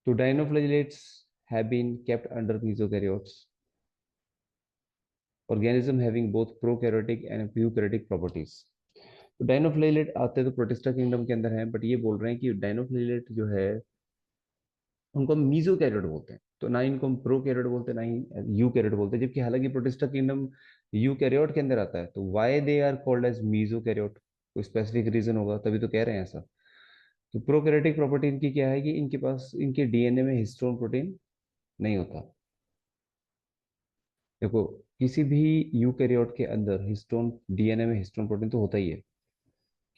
तो dinoflagellates have been kept under mesokaryotes, organism having both prokaryotic and eukaryotic properties. तो डाइनोफ्लेजेलेट आते हैं तो प्रोटिस्टा किंगडम के अंदर है, बट ये बोल रहे हैं कि डाइनोफ्लेजेलेट जो है उनको हम मीजोकैरियोट बोलते हैं, तो ना इनको हम प्रोकैरियोट बोलते हैं ना ही यूकैरियोट बोलते हैं, जबकि हालांकि प्रोटिस्टा किंगडम यूकैरियोट के अंदर आता है। तो why they are called as mesokaryote, कोई स्पेसिफिक रीजन होगा तभी तो कह रहे हैं ऐसा। तो प्रोकैरियोटिक प्रॉपर्टी इनकी क्या है कि इनके पास इनके डीएनए में हिस्टोन प्रोटीन नहीं होता। देखो, किसी भी यूकैरियोट के अंदर हिस्टोन, डीएनए में हिस्टोन प्रोटीन तो होता ही है।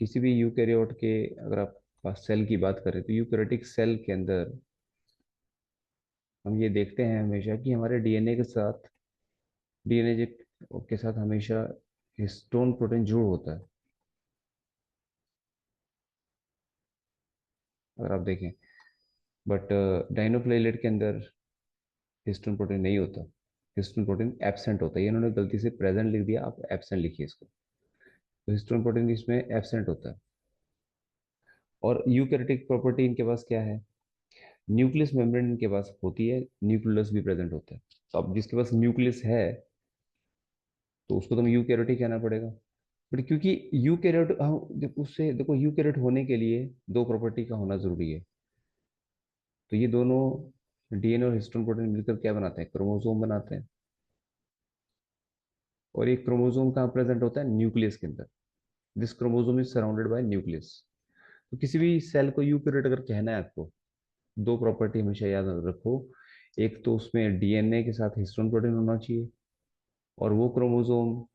किसी भी यूकैरियोट के, अगर आप सेल की बात करें तो यूकैरियोटिक सेल के अंदर हम ये देखते हैं हमेशा कि हमारे डीएनए के साथ, डीएनए के साथ हमेशा हिस्टोन प्रोटीन जुड़ होता है। अगर आप देखें, बट डाइनोप्लेलेट के अंदर हिस्टोन प्रोटीन नहीं होता, हिस्टोन प्रोटीन एब्सेंट होता है। ये इन्होंने गलती से प्रेजेंट लिख दिया, आप एब्सेंट लिखिए इसको। तो हिस्टोन प्रोटीन इसमें एब्सेंट होता है। और यूकैरियोटिक प्रॉपर्टी इनके पास क्या है, न्यूक्लियस मेम्ब्रेन इनके पास होती है, न्यूक्लियस भी प्रेजेंट होता है। तो अब जिसके पास न्यूक्लियस है तो उसको तो हमें यूकैरियोटिक कहना पड़ेगा। बट क्योंकि यूकैरियोट, हम उससे देखो, यूकैरियोट होने के लिए दो प्रॉपर्टी का होना जरूरी है। तो ये दोनों डीएनए और हिस्टोन प्रोटीन मिलकर क्या बनाते हैं, क्रोमोसोम बनाते हैं। और ये क्रोमोसोम कहाँ प्रेजेंट होता है, न्यूक्लियस के अंदर। This chromosome is surrounded by nucleus. तो किसी भी सेल को यूकैरियोट अगर कहना है आपको, दो प्रॉपर्टी हमेशा याद रखो। एक तो उसमें डीएनए के साथ हिस्टोन प्रोटीन होना चाहिए, और वो chromosome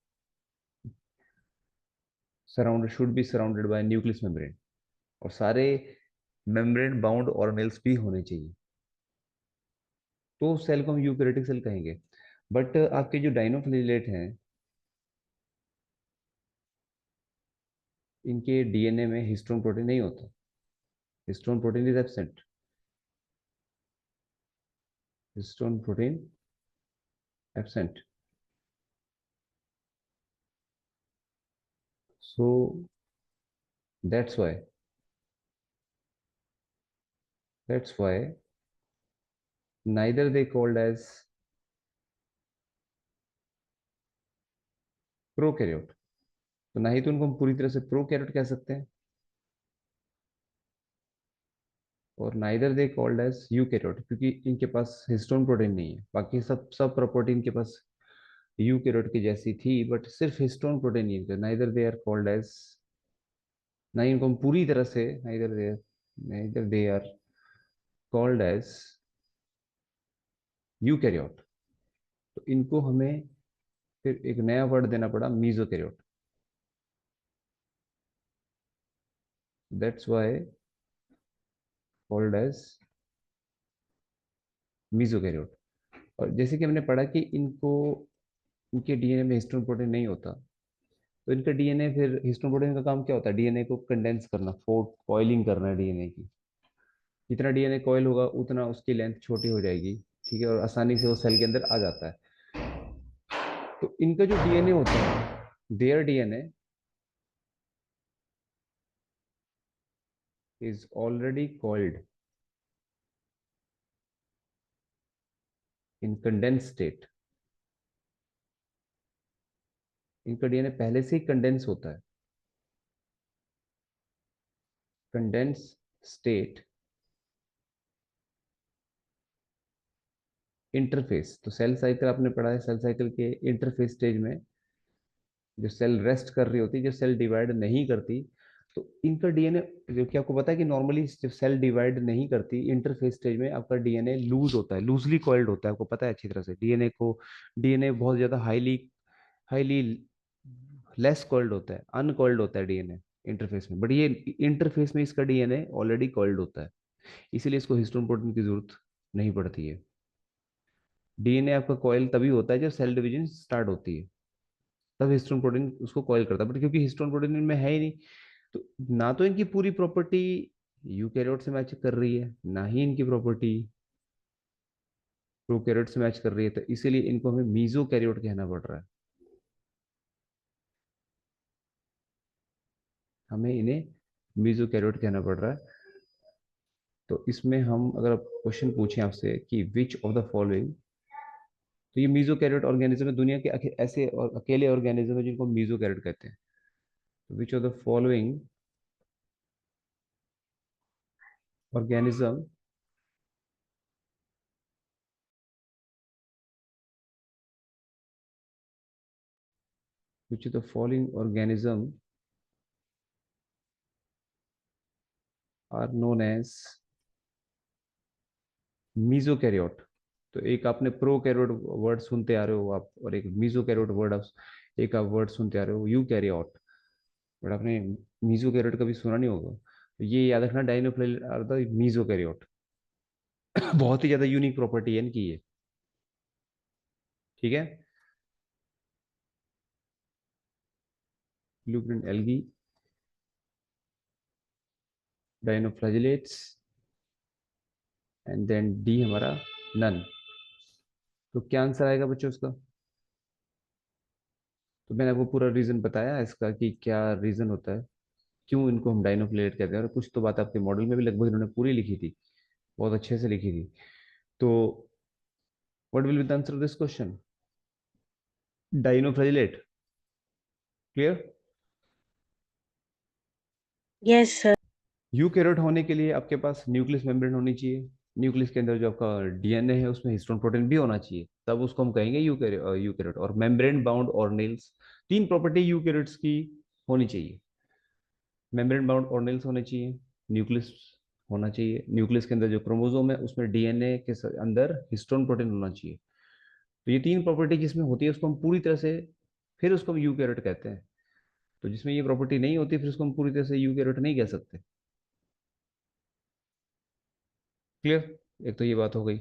surrounded, should be surrounded by nucleus membrane. और सारे मेम्ब्रेन बाउंड ऑर्गेनेल्स भी होने चाहिए, तो सेल को हम यूकैरियोटिक सेल कहेंगे। बट आपके जो डाइनोफ्लेजेलेट हैं, इनके डीएनए में हिस्टोन प्रोटीन नहीं होता, histone protein is absent, histone protein absent. So that's why, that's why neither they called as prokaryote. तो ना ही तो उनको हम पूरी तरह से प्रोकैरियोट कह सकते हैं, और neither they called as eukaryote, क्योंकि इनके पास हिस्टोन प्रोटीन नहीं है। बाकी सब सब प्रॉपर्टी इनके पास यूकैरियोट की जैसी थी, बट सिर्फ हिस्टोन प्रोटीन नहीं है। Neither they are called as, ना ही इनको हम पूरी तरह से, neither they are called as eukaryote. तो इनको हमें फिर एक नया वर्ड देना पड़ा, mesokaryote. That's why called as mesokaryote. और जैसे कि हमने पढ़ा कि इनको, इनके डीएनए में हिस्टोन प्रोटीन नहीं होता, तो इनका डीएनए, फिर हिस्टोन प्रोटीन का काम क्या होता है, डीएनए को कंडेंस करना, फोर्ट कॉइलिंग करना है डीएनए की। जितना डीएनए कॉइल होगा उतना उसकी लेंथ छोटी हो जाएगी, ठीक है, और आसानी से वो सेल के अंदर आ जाता है। तो इनका जो डीएनए होता है, there DNA is already coiled in condense state. इनका डीएनए पहले से ही कंडेंस होता है, कंडेंस स्टेट इंटरफेस। तो सेल साइकिल आपने पढ़ा है, सेल साइकिल के इंटरफेस स्टेज में जो सेल रेस्ट कर रही होती है, जो सेल डिवाइड नहीं करती, तो इनका डीएनए, जो कि आपको पता है कि नॉर्मली जब सेल डिवाइड नहीं करती इंटरफेस स्टेज में, आपका डीएनए लूज होता है, लूजली कॉइल्ड होता है, आपको पता है अच्छी तरह से। डीएनए को, डीएनए बहुत ज्यादा हाईली हाईली लेस कॉइल्ड होता है, अनकॉइल्ड होता है डीएनए इंटरफेस में। बट ये इंटरफेस में इसका डीएनए ऑलरेडी कॉइल्ड होता है, इसीलिए इसको हिस्टोन प्रोटीन की जरूरत नहीं पड़ती है। डीएनए आपका कॉइल तभी होता है जब सेल डिवीजन स्टार्ट होती है, तब हिस्टोन प्रोटीन उसको कॉइल करता है। बट क्योंकि हिस्टोन प्रोटीन इनमें है ही नहीं, तो ना तो इनकी पूरी प्रॉपर्टी यूकैरियोट से मैच कर रही है, ना ही इनकी प्रॉपर्टी प्रोकैरियोट से मैच कर रही है, तो इसीलिए इनको हमें मीजोकैरियोट कहना पड़ रहा है। हमें इन्हें मीजोकैरियोट कहना पड़ रहा है। तो इसमें हम अगर क्वेश्चन पूछें आपसे कि विच ऑफ द फॉलोइंग, तो ये मीजोकैरियोट ऑर्गेनिज्म है, दुनिया के ऐसे और अकेले ऑर्गेनिज्म है जिनको मीजोकैरियोट कहते हैं। Which of the following organism which of the following organism are known as mesokaryote. तो एक आपने प्रोकैरियोट वर्ड सुनते आ रहे हो आप, और एक मीजोकैरियोट वर्ड, एक आप वर्ड सुनते आ रहे हो यूकैरियोट, बट आपने मीजोकैरियोट कभी सुना नहीं होगा। तो ये याद रखना, डाइनोफिल आर द मीजोकैरियोट। बहुत ही ज्यादा यूनिक प्रॉपर्टी है इनकी ये। ठीक है। Blueprint algae, dinoflagellates, and then the हमारा नन। तो क्या आंसर आएगा बच्चों उसका? तो मैंने आपको पूरा रीजन बताया इसका कि क्या रीजन होता है, क्यों इनको हम डाइनोफ्लेट कहते हैं, और कुछ तो बात आपके मॉडल में भी लगभग इन्होंने पूरी लिखी थी, बहुत अच्छे से लिखी थी। तो what will be the answer of this question? Dinoflagellate. Clear? Yes sir. Eukaryote होने के लिए आपके पास न्यूक्लियस मेम्ब्रेन होनी चाहिए, न्यूक्लियस के अंदर जो आपका डीएनए है उसमें हिस्टोन प्रोटीन भी होना चाहिए, तब उसको हम कहेंगे यूकैरियोट। और मेम्ब्रेन बाउंड ऑर्गेनेल्स, तीन प्रॉपर्टी यूकैरियोट्स की होनी चाहिए। मेम्ब्रेन बाउंड ऑर्गेनेल्स होने चाहिए, न्यूक्लियस होना चाहिए, न्यूक्लियस के अंदर जो क्रोमोसोम है उसमें डीएनए के अंदर हिस्टोन प्रोटीन होना चाहिए। तो ये तीन प्रॉपर्टी जिसमें होती है उसको हम पूरी तरह से, फिर उसको हम यूकैरियोट कहते हैं। तो जिसमें ये प्रॉपर्टी नहीं होती फिर उसको हम पूरी तरह से यूकैरियोट नहीं कह सकते। क्लियर? एक तो ये बात हो गई।